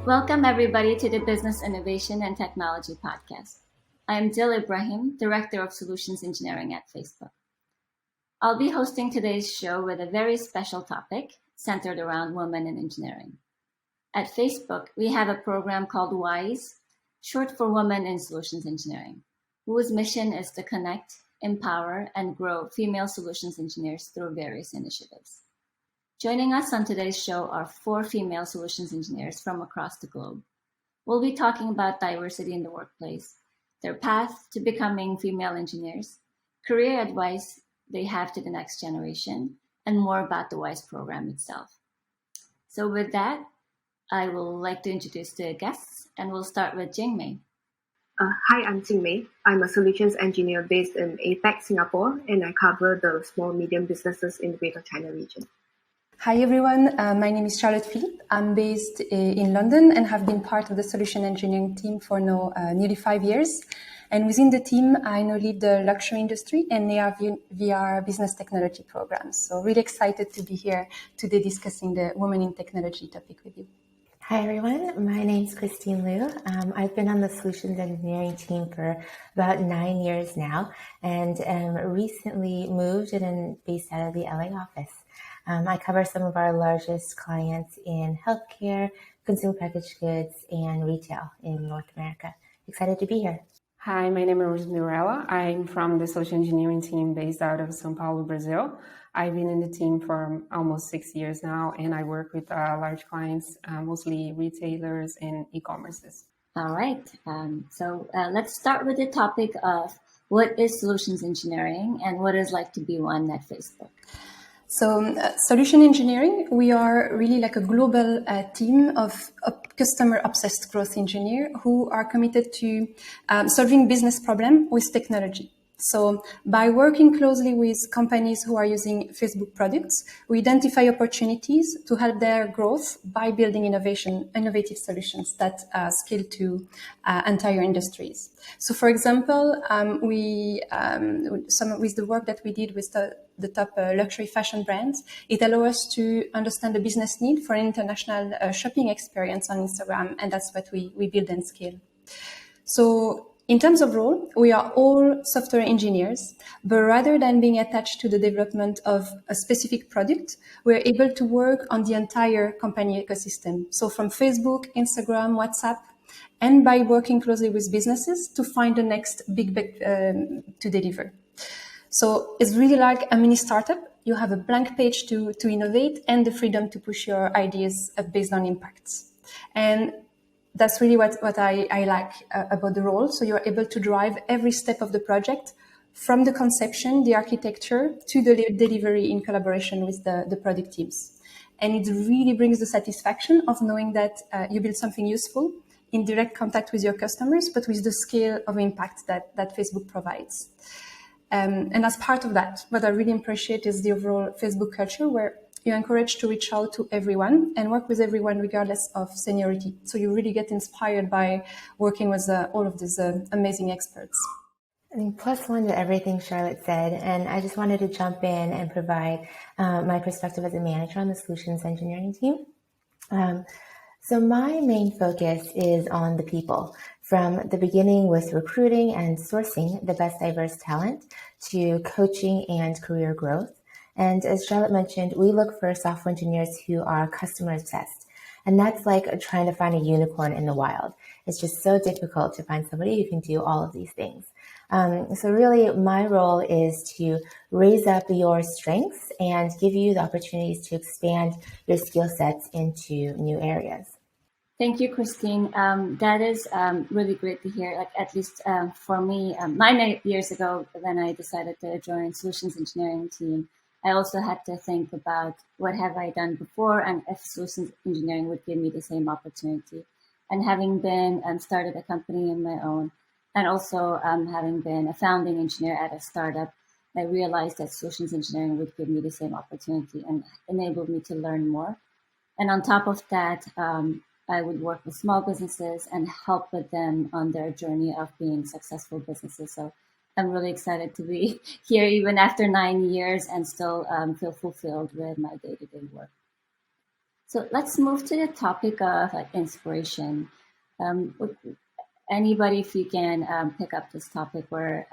Welcome, everybody, to the Business Innovation and Technology Podcast. I am Dil Ibrahim, Director of Solutions Engineering at Facebook. I'll be hosting today's show with a very special topic centered around women in engineering. At Facebook, we have a program called WISE, short for Women in Solutions Engineering, whose mission is to connect, empower, and grow female solutions engineers through various initiatives. Joining us on today's show are 4 female solutions engineers from across the globe. We'll be talking about diversity in the workplace, their path to becoming female engineers, career advice they have to the next generation, and more about the WISE program itself. So with that, I will like to introduce the guests, and we'll start with Jing Mei. Hi, I'm Jing Mei. I'm a solutions engineer based in APAC, Singapore, and I cover the small medium businesses in the Greater China region. Hi everyone, my name is Charlotte Philippe. I'm based in London and have been part of the solution engineering team for now nearly 5 years. And within the team, I now lead the luxury industry and AR VR business technology programs. So really excited to be here today discussing the Women in Technology topic with you. Hi everyone, my name is Christine Liu. I've been on the solutions engineering team for about 9 years now and recently moved and based out of the LA office. I cover some of our largest clients in healthcare, consumer packaged goods, and retail in North America. Excited to be here. Hi, my name is Mirella. I'm from the social engineering team based out of São Paulo, Brazil. I've been in the team for almost 6 years now, and I work with large clients, mostly retailers and e-commerces. All right. So let's start with the topic of what is solutions engineering and what it's like to be one at Facebook. So solution engineering, we are really like a global team of customer-obsessed growth engineers who are committed to solving business problems with technology. So by working closely with companies who are using Facebook products, we identify opportunities to help their growth by building innovative solutions that scale to entire industries. So for example, with the work that we did with the top luxury fashion brands, it allows us to understand the business need for an international shopping experience on Instagram, and that's what we build and scale. So in terms of role, we are all software engineers, but rather than being attached to the development of a specific product, we're able to work on the entire company ecosystem. So from Facebook, Instagram, WhatsApp, and by working closely with businesses to find the next big bet to deliver. So it's really like a mini startup. You have a blank page to innovate and the freedom to push your ideas based on impacts. And that's really what I like about the role. So you're able to drive every step of the project from the conception, the architecture, to the delivery in collaboration with the product teams. And it really brings the satisfaction of knowing that you build something useful in direct contact with your customers, but with the scale of impact that Facebook provides. And as part of that, what I really appreciate is the overall Facebook culture where you're encouraged to reach out to everyone and work with everyone regardless of seniority. So you really get inspired by working with all of these amazing experts. I mean, plus one to everything Charlotte said, and I just wanted to jump in and provide my perspective as a manager on the solutions engineering team. So my main focus is on the people, from the beginning with recruiting and sourcing the best diverse talent to coaching and career growth. And as Charlotte mentioned, we look for software engineers who are customer obsessed. And that's like trying to find a unicorn in the wild. It's just so difficult to find somebody who can do all of these things. So really my role is to raise up your strengths and give you the opportunities to expand your skill sets into new areas. Thank you, Christine. That is really great to hear. Like at least for me, 9 years ago, when I decided to join solutions engineering team, I also had to think about what have I done before and if solutions engineering would give me the same opportunity. And having been started a company in my own, and also having been a founding engineer at a startup, I realized that solutions engineering would give me the same opportunity and enable me to learn more. And on top of that, I would work with small businesses and help with them on their journey of being successful businesses. So I'm really excited to be here even after 9 years and still feel fulfilled with my day-to-day work. So let's move to the topic of inspiration. Anybody, if you can pick up this topic, where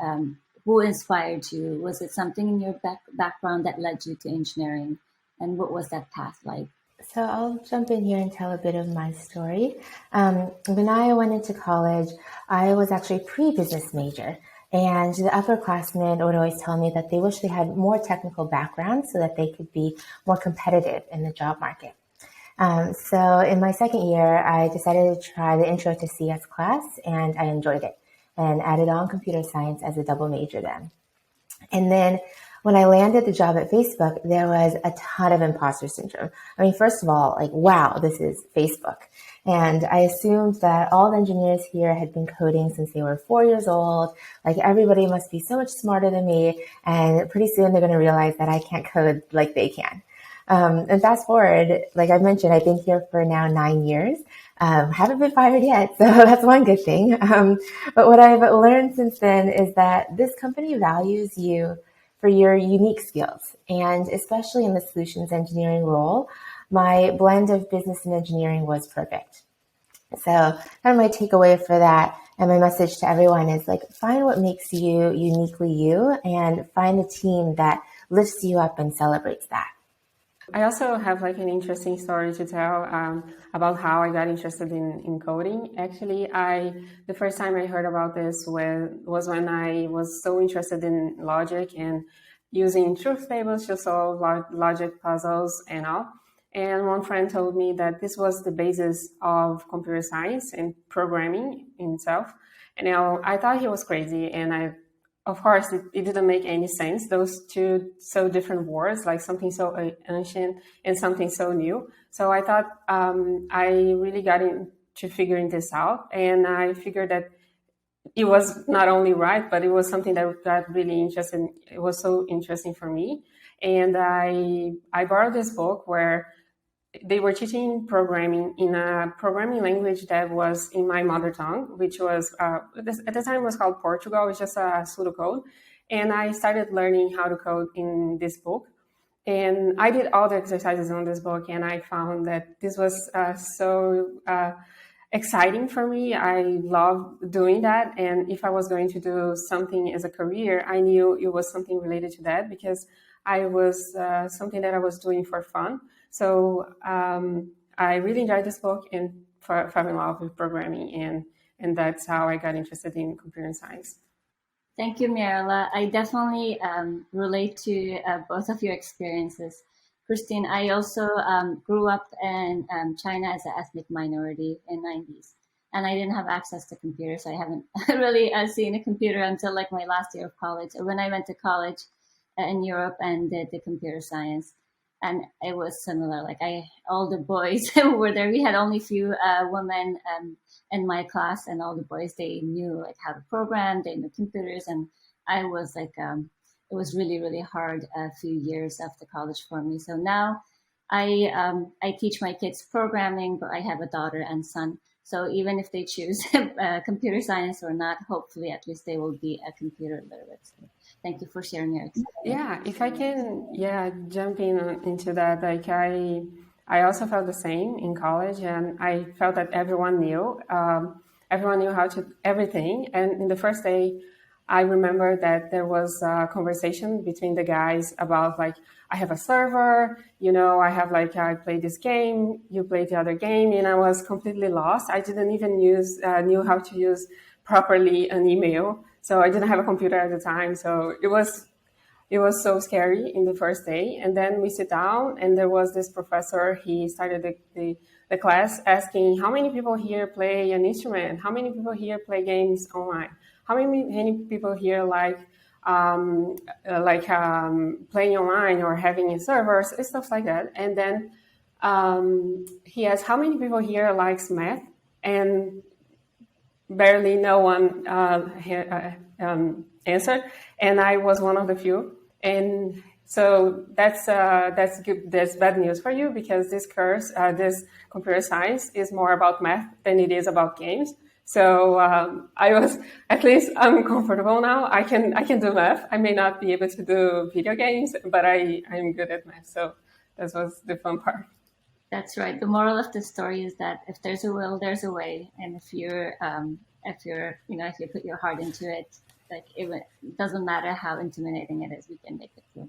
who inspired you? Was it something in your background that led you to engineering, and what was that path like? So I'll jump in here and tell a bit of my story. When I went into college, I was actually a pre-business major. And the upperclassmen would always tell me that they wish they had more technical background so that they could be more competitive in the job market. So in my second year, I decided to try the Intro to CS class, and I enjoyed it and added on computer science as a double major then. And then when I landed the job at Facebook, there was a ton of imposter syndrome. I mean, first of all, like, wow, this is Facebook. And I assumed that all the engineers here had been coding since they were 4 years old. Like, everybody must be so much smarter than me. And pretty soon they're going to realize that I can't code like they can. And fast forward, like I mentioned, I've been here for now 9 years. Haven't been fired yet, so that's one good thing. But what I've learned since then is that this company values you for your unique skills. And especially in the solutions engineering role, my blend of business and engineering was perfect. So kind of my takeaway for that and my message to everyone is, like, find what makes you uniquely you and find the team that lifts you up and celebrates that. I also have like an interesting story to tell about how I got interested in coding. Actually, the first time I heard about this was when I was so interested in logic and using truth tables to solve logic puzzles and all. And one friend told me that this was the basis of computer science and programming in itself. And I thought he was crazy, and of course, it didn't make any sense. Those two so different words, like something so ancient and something so new. So I thought I really got into figuring this out, and I figured that it was not only right, but it was something that got really interesting. It was so interesting for me, and I borrowed this book where they were teaching programming in a programming language that was in my mother tongue, which was at the time was called Portugal. It's just a pseudocode. And I started learning how to code in this book. And I did all the exercises on this book, and I found that this was so exciting for me. I love doing that. And if I was going to do something as a career, I knew it was something related to that, because I was something that I was doing for fun. So I really enjoyed this book and fell in love with programming, and that's how I got interested in computer science. Thank you, Mirella. I definitely relate to both of your experiences. Christine, I also grew up in China as an ethnic minority in 90s, and I didn't have access to computers. So I haven't really seen a computer until like my last year of college. When I went to college in Europe and did the computer science, and it was similar. Like all the boys were there. We had only few women in my class, and all the boys, they knew like how to program, they knew computers, and I was like, it was really, really hard a few years after college for me. So now I teach my kids programming, but I have a daughter and son. So even if they choose computer science or not, hopefully at least they will be a computer literate. So thank you for sharing your experience. Yeah, if I can, jump into that. Like I also felt the same in college, and I felt that everyone knew how to everything. And in the first day, I remember that there was a conversation between the guys about like, I have a server, I have like, I play this game, you play the other game, and I was completely lost. I didn't even knew how to use properly an email. So I didn't have a computer at the time. So it was so scary in the first day. And then we sit down, and there was this professor. He started the class asking, how many people here play an instrument? How many people here play games online? How many people here like playing online or having servers and stuff like that? And then he asked, how many people here likes math? And barely no one answered, and I was one of the few. And so that's good. That's bad news for you, because this computer science is more about math than it is about games. So I'm comfortable now. I can do math. I may not be able to do video games, but I'm good at math. So that was the fun part. That's right. The moral of the story is that if there's a will, there's a way, and if you put your heart into it, like it doesn't matter how intimidating it is, we can make it through.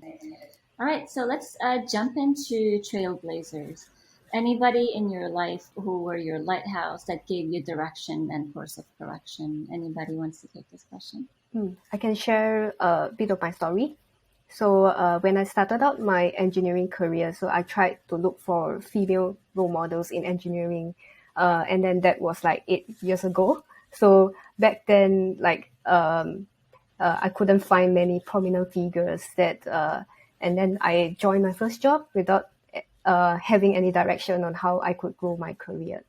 All right, so let's jump into trailblazers. Anybody in your life who were your lighthouse that gave you direction and course of correction? Anybody wants to take this question? I can share a bit of my story. So when I started out my engineering career, so I tried to look for female role models in engineering, and then that was like 8 years ago. So back then, I couldn't find many prominent figures and then I joined my first job without having any direction on how I could grow my career.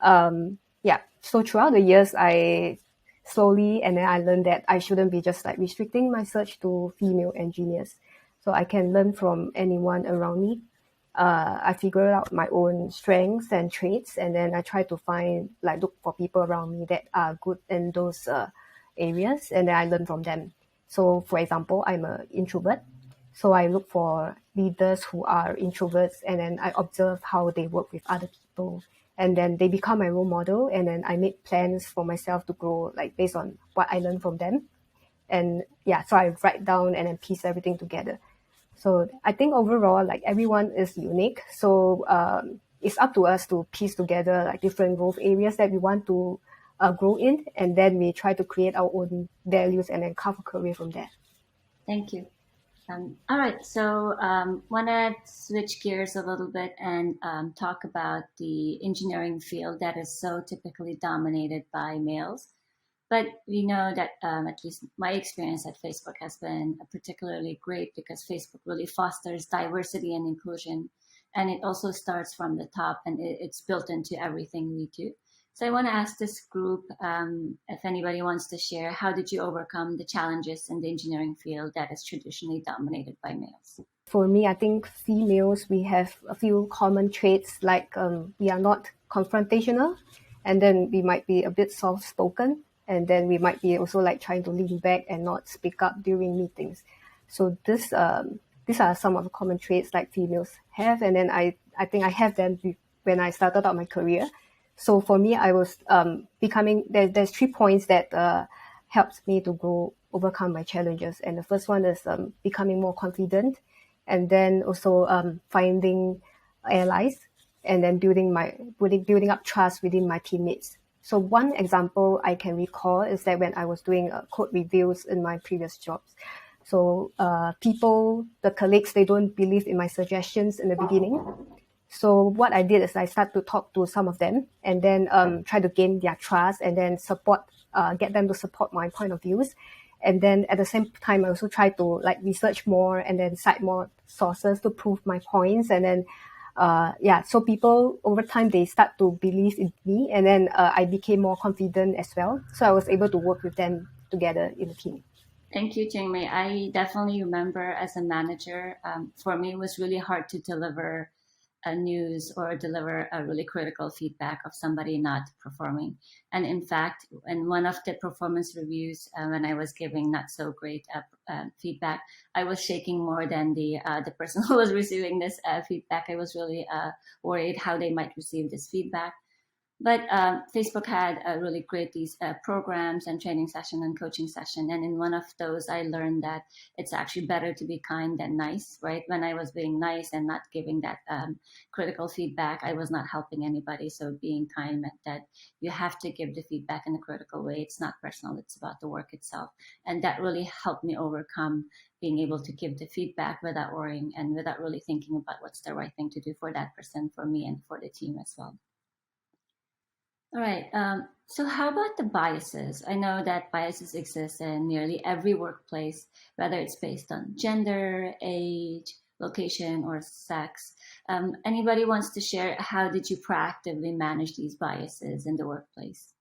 So throughout the years, I slowly, and then I learned that I shouldn't be just like restricting my search to female engineers. So I can learn from anyone around me. I figured out my own strengths and traits, and then I try to look for people around me that are good in those areas, and then I learn from them. So for example, I'm an introvert. So I look for leaders who are introverts, and then I observe how they work with other people. And then they become my role model, and then I make plans for myself to grow like based on what I learn from them. And so I write down and then piece everything together. So I think overall, like everyone is unique. So it's up to us to piece together like different growth areas that we want to grow in, and then we try to create our own values and then carve a career from there. Thank you. All right, so want to switch gears a little bit and talk about the engineering field that is so typically dominated by males. But we know that at least my experience at Facebook has been particularly great because Facebook really fosters diversity and inclusion. And it also starts from the top and it's built into everything we do. So I want to ask this group, if anybody wants to share, how did you overcome the challenges in the engineering field that is traditionally dominated by males? For me, I think females, we have a few common traits, like we are not confrontational, and then we might be a bit soft-spoken, and then we might be also like trying to lean back and not speak up during meetings. So these are some of the common traits like females have, and then I think I have them when I started out my career. So for me, I was becoming, there's 3 points that helped me to overcome my challenges. And the first one is becoming more confident, and then also finding allies, and then building up trust within my teammates. So one example I can recall is that when I was doing code reviews in my previous jobs. So the colleagues, they don't believe in my suggestions in the beginning. So what I did is I started to talk to some of them, and then try to gain their trust, and then get them to support my point of views. And then at the same time, I also try to like research more and then cite more sources to prove my points. And then so people over time, they start to believe in me, and then I became more confident as well. So I was able to work with them together in a team. Thank you, Jing Mei. I definitely remember as a manager, for me, it was really hard to deliver a news or deliver a really critical feedback of somebody not performing. And in fact, in one of the performance reviews, when I was giving not so great feedback, I was shaking more than the person who was receiving this feedback. I was really worried how they might receive this feedback. But Facebook had really great these programs and training session and coaching session. And in one of those, I learned that it's actually better to be kind than nice, right? When I was being nice and not giving that critical feedback, I was not helping anybody. So being kind meant that you have to give the feedback in a critical way. It's not personal. It's about the work itself. And that really helped me overcome being able to give the feedback without worrying and without really thinking about what's the right thing to do for that person, for me, and for the team as well. All right. So how about the biases? I know that biases exist in nearly every workplace, whether it's based on gender, age, location, or sex. Anybody wants to share how did you proactively manage these biases in the workplace?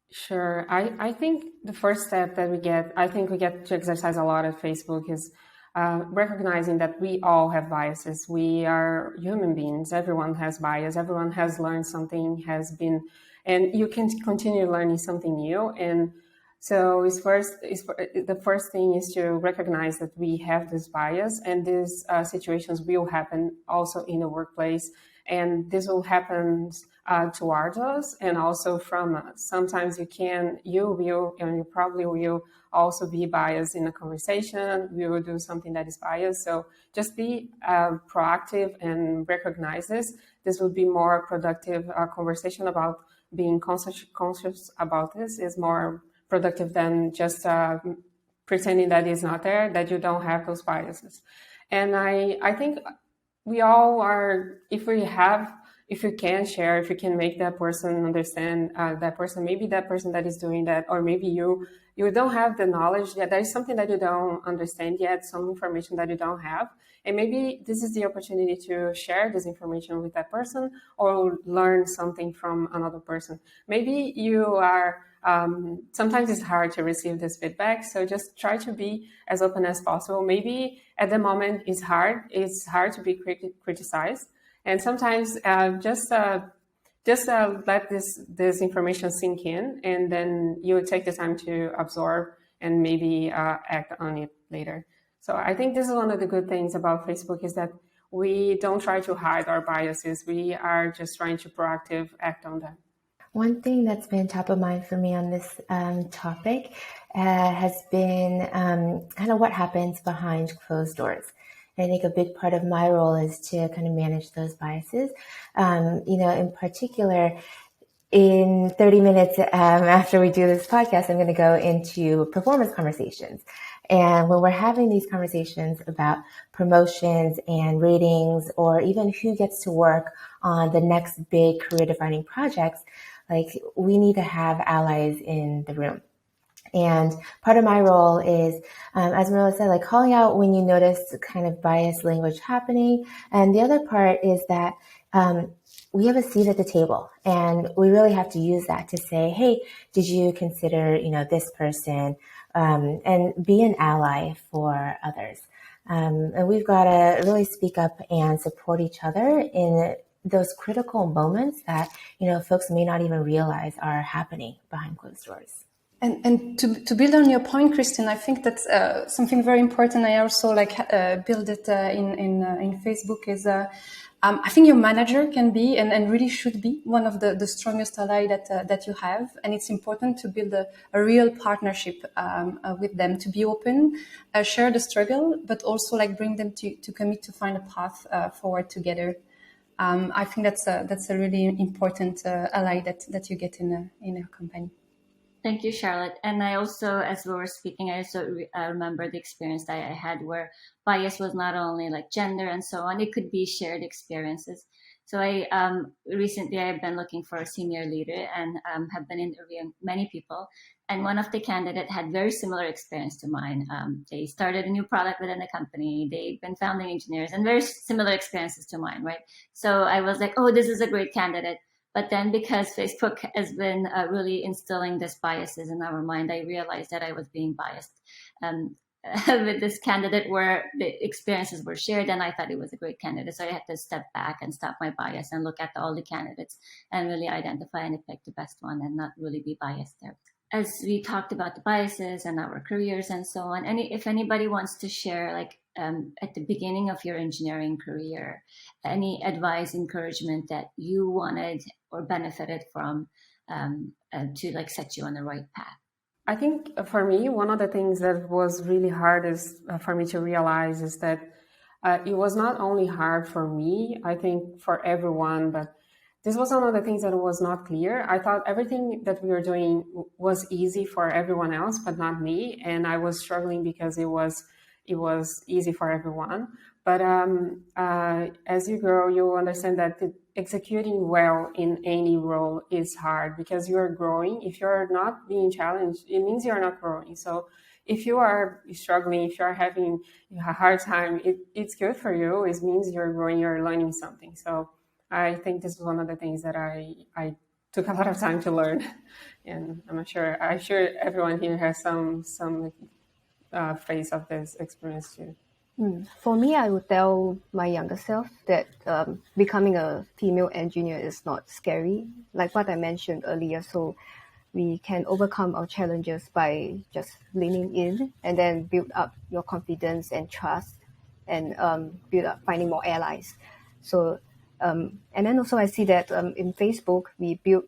Sure. I think the first step that we get to exercise a lot at Facebook is recognizing that we all have biases. We are human beings. Everyone has bias. Everyone has learned something, and you can continue learning something new. And So the first thing is to recognize that we have this bias, and these situations will happen also in the workplace, and this will happen towards us and also from us. Sometimes you will, and you probably will also be biased in a conversation. We will do something that is biased. So just be proactive and recognize this. This will be more productive conversation about being conscious about this is more productive than just pretending that it's not there, that you don't have those biases. And I think we all are, if you can share, if you can make that person understand that person, maybe that person that is doing that, or maybe you don't have the knowledge yet, there is something that you don't understand yet, some information that you don't have. And maybe this is the opportunity to share this information with that person or learn something from another person. Maybe you are, sometimes it's hard to receive this feedback. So just try to be as open as possible. Maybe at the moment it's hard to be criticized. And sometimes just let this information sink in, and then you take the time to absorb and maybe act on it later. So I think this is one of the good things about Facebook is that we don't try to hide our biases. We are just trying to proactive act on them. One thing that's been top of mind for me on this topic has been kind of what happens behind closed doors. And I think a big part of my role is to kind of manage those biases. In particular, in 30 minutes after we do this podcast, I'm going to go into performance conversations. And when we're having these conversations about promotions and ratings, or even who gets to work on the next big career defining projects, like we need to have allies in the room. And part of my role is, as Mirella said, like calling out when you notice kind of biased language happening. And the other part is that we have a seat at the table, and we really have to use that to say, hey, did you consider, this person, and be an ally for others. And we've got to really speak up and support each other in those critical moments that, folks may not even realize are happening behind closed doors. And to build on your point, Christine, I think that's something very important. I also build it in Facebook is I think your manager can be and really should be one of the strongest ally that you have, and it's important to build a real partnership with them, to be open, share the struggle, but also bring them to commit to find a path forward together. I think that's a really important ally that you get in a company. Thank you, Charlotte. And I also, as we were speaking, I also remember the experience that I had where bias was not only gender and so on, it could be shared experiences. So I recently I've been looking for a senior leader and have been interviewing many people. And one of the candidates had very similar experience to mine. They started a new product within the company. They've been founding engineers and very similar experiences to mine, right? So I was like, oh, this is a great candidate. But then because Facebook has been really instilling these biases in our mind, I realized that I was being biased with this candidate where the experiences were shared, and I thought it was a great candidate. So I had to step back and stop my bias and look at all the candidates and really identify and pick the best one and not really be biased there. As we talked about the biases and our careers and so on, and if anybody wants to share at the beginning of your engineering career, any advice, encouragement that you wanted or benefited from to set you on the right path? I think for me, one of the things that was really hard is for me to realize is that it was not only hard for me, I think for everyone, but this was one of the things that was not clear. I thought everything that we were doing was easy for everyone else, but not me. And I was struggling because it was easy for everyone. But as you grow, you understand that executing well in any role is hard because you are growing. If you're not being challenged, it means you're not growing. So if you are struggling, if you're having a hard time, it's good for you. It means you're growing, you're learning something. So I think this is one of the things that I took a lot of time to learn. And I'm sure everyone here has some phase of this experience too. For me, I would tell my younger self that becoming a female engineer is not scary, like what I mentioned earlier. So we can overcome our challenges by just leaning in and then build up your confidence and trust and build up finding more allies. So, and then also I see that in Facebook, we build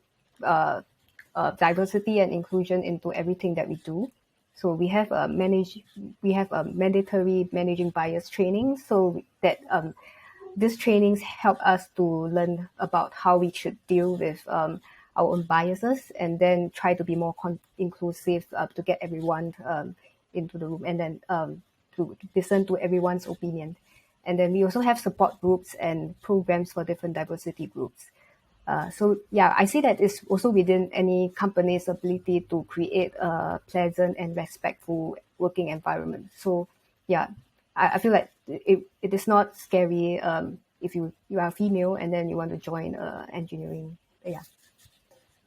diversity and inclusion into everything that we do. So we have a mandatory managing bias training, so that these trainings help us to learn about how we should deal with our own biases, and then try to be more inclusive to get everyone into the room, and then to listen to everyone's opinion. And then we also have support groups and programs for different diversity groups. So yeah, I see that it's also within any company's ability to create a pleasant and respectful working environment. So yeah, I feel like it is not scary if you are female and then you want to join engineering. Yeah.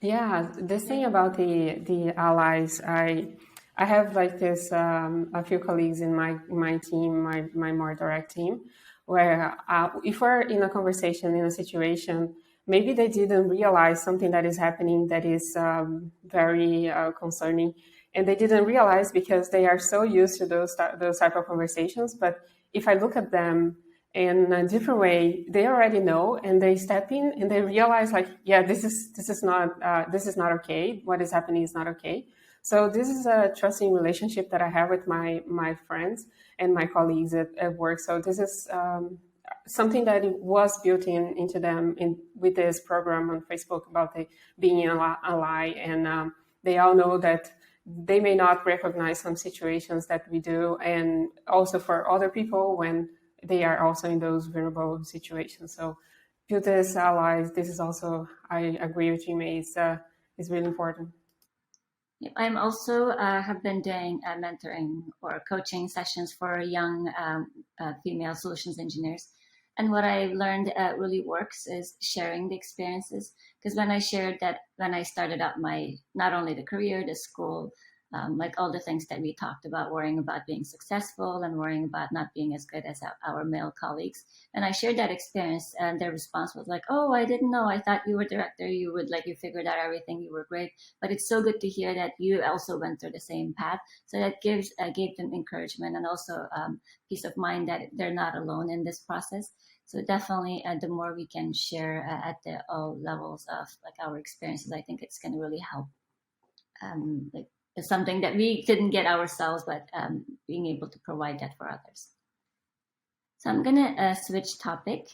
Yeah, this thing about the allies, I have like this a few colleagues in my team, my more direct team, where if we're in a conversation in a situation, maybe they didn't realize something that is happening that is very concerning, and they didn't realize because they are so used to those type of conversations. But if I look at them in a different way, they already know, and they step in and they realize like, yeah, this is not okay. What is happening is not okay. So this is a trusting relationship that I have with my friends and my colleagues at work. So this is something that was built into them with this program on Facebook about being an ally, and they all know that they may not recognize some situations that we do, and also for other people when they are also in those vulnerable situations. So build this allies. This is also, I agree with Jing Mei, is really important. I'm also have been doing mentoring or coaching sessions for young female solutions engineers. And what I learned really works is sharing the experiences. Because when I shared that, when I started out my, not only the career, the school, like all the things that we talked about, worrying about being successful and worrying about not being as good as our male colleagues. And I shared that experience, and their response was like, "Oh, I didn't know. I thought you were director. You would you figured out everything. You were great." But it's so good to hear that you also went through the same path. So that gave them encouragement and also peace of mind that they're not alone in this process. So definitely, the more we can share at all levels of our experiences, I think it's going to really help. It's something that we didn't get ourselves, but being able to provide that for others. So I'm going to switch topic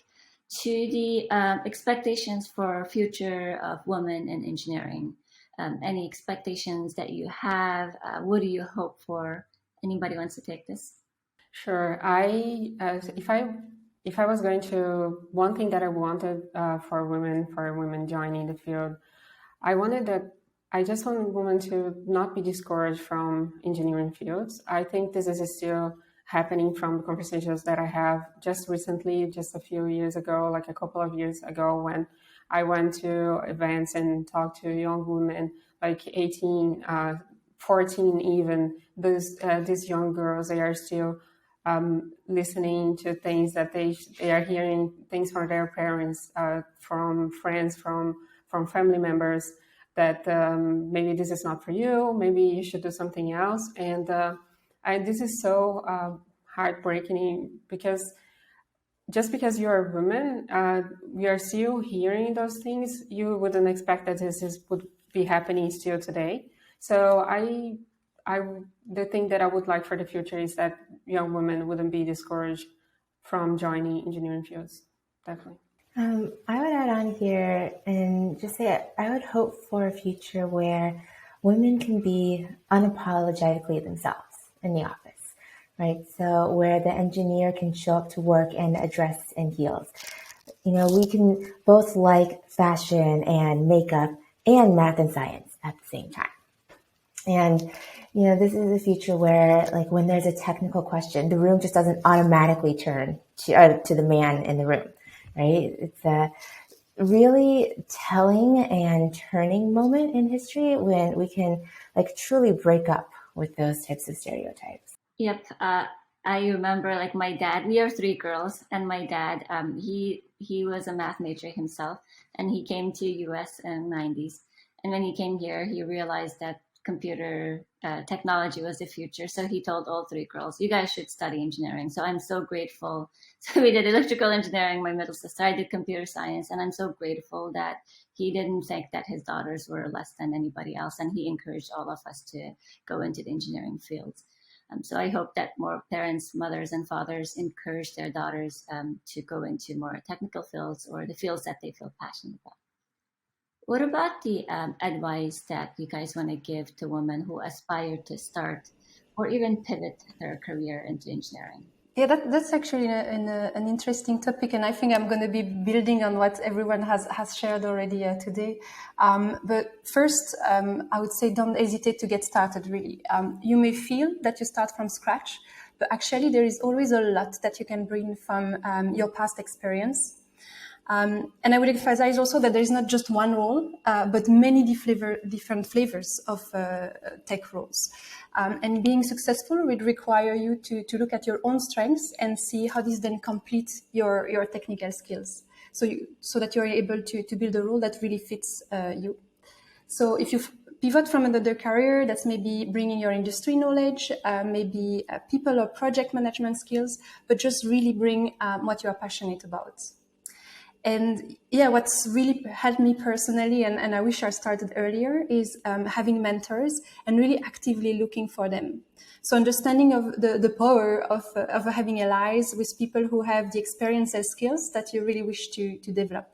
to the expectations for future of women in engineering. Any expectations that you have? What do you hope for? Anybody wants to take this? Sure. If I was going to, one thing that I wanted for women joining the field, I just want women to not be discouraged from engineering fields. I think this is still happening from the conversations that I have just recently, just a few years ago, like a couple of years ago, when I went to events and talked to young women, like 18, 14 even. These young girls, they are still listening to things that they are hearing things from their parents, from friends, from family members, that maybe this is not for you, maybe you should do something else. And this is so heartbreaking, because just because you're a woman, we are still hearing those things. You wouldn't expect that this would be happening still today. So the thing that I would like for the future is that young women wouldn't be discouraged from joining engineering fields. Definitely. I would add on here and just say I would hope for a future where women can be unapologetically themselves in the office, right? So where the engineer can show up to work and dress in heels. We can both like fashion and makeup and math and science at the same time. And, this is a future where, when there's a technical question, the room just doesn't automatically turn to the man in the room. Right? It's a really telling and turning moment in history when we can truly break up with those types of stereotypes. Yep. I remember my dad, we are three girls, and my dad, he was a math major himself, and he came to US in the 90s. And when he came here, he realized that computer technology was the future. So he told all three girls, you guys should study engineering. So I'm so grateful. So we did electrical engineering, my middle sister. I did computer science. And I'm so grateful that he didn't think that his daughters were less than anybody else. And he encouraged all of us to go into the engineering fields. So I hope that more parents, mothers, and fathers encourage their daughters to go into more technical fields or the fields that they feel passionate about. What about the advice that you guys want to give to women who aspire to start or even pivot their career into engineering? Yeah, that's actually an interesting topic, and I think I'm going to be building on what everyone has shared already today. But first, I would say don't hesitate to get started, really. You may feel that you start from scratch, but actually there is always a lot that you can bring from your past experience. And I would emphasize also that there is not just one role, but many different flavors of tech roles. And being successful would require you to look at your own strengths and see how this then completes your technical skills. So that you're able to build a role that really fits you. So if you pivot from another career, that's maybe bringing your industry knowledge, maybe people or project management skills, but just really bring what you are passionate about. And yeah, what's really helped me personally, and I wish I started earlier, is having mentors and really actively looking for them. So understanding of the power of having allies with people who have the experience and skills that you really wish to develop.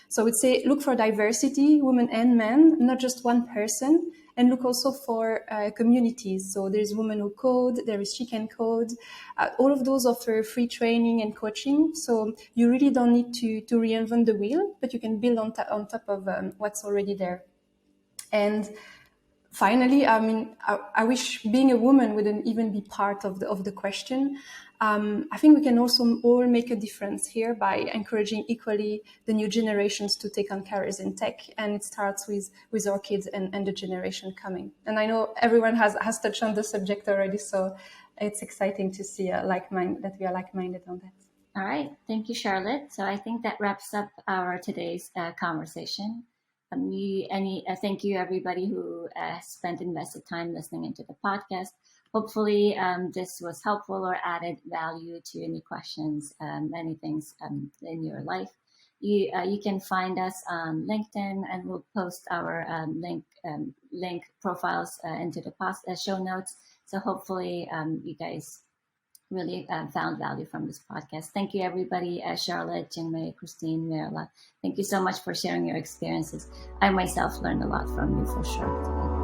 So I would say look for diversity, women and men, not just one person, and look also for communities. So there's Women Who Code, there is She Can Code. All of those offer free training and coaching. So you really don't need to reinvent the wheel, but you can build on top of what's already there. And finally, I mean, I wish being a woman wouldn't even be part of the question. I think we can also all make a difference here by encouraging equally the new generations to take on careers in tech, and it starts with our kids and the generation coming. And I know everyone has touched on the subject already, so it's exciting to see that we are like-minded on that. All right, thank you, Charlotte. So I think that wraps up our today's conversation. Thank you everybody who spent invested time listening into the podcast. Hopefully this was helpful or added value to any questions, any things in your life. You can find us on LinkedIn, and we'll post our link profiles into the show notes. So hopefully you guys really found value from this podcast. Thank you, everybody. Charlotte, Jing Mei, Christine, Mirella. Thank you so much for sharing your experiences. I myself learned a lot from you for sure.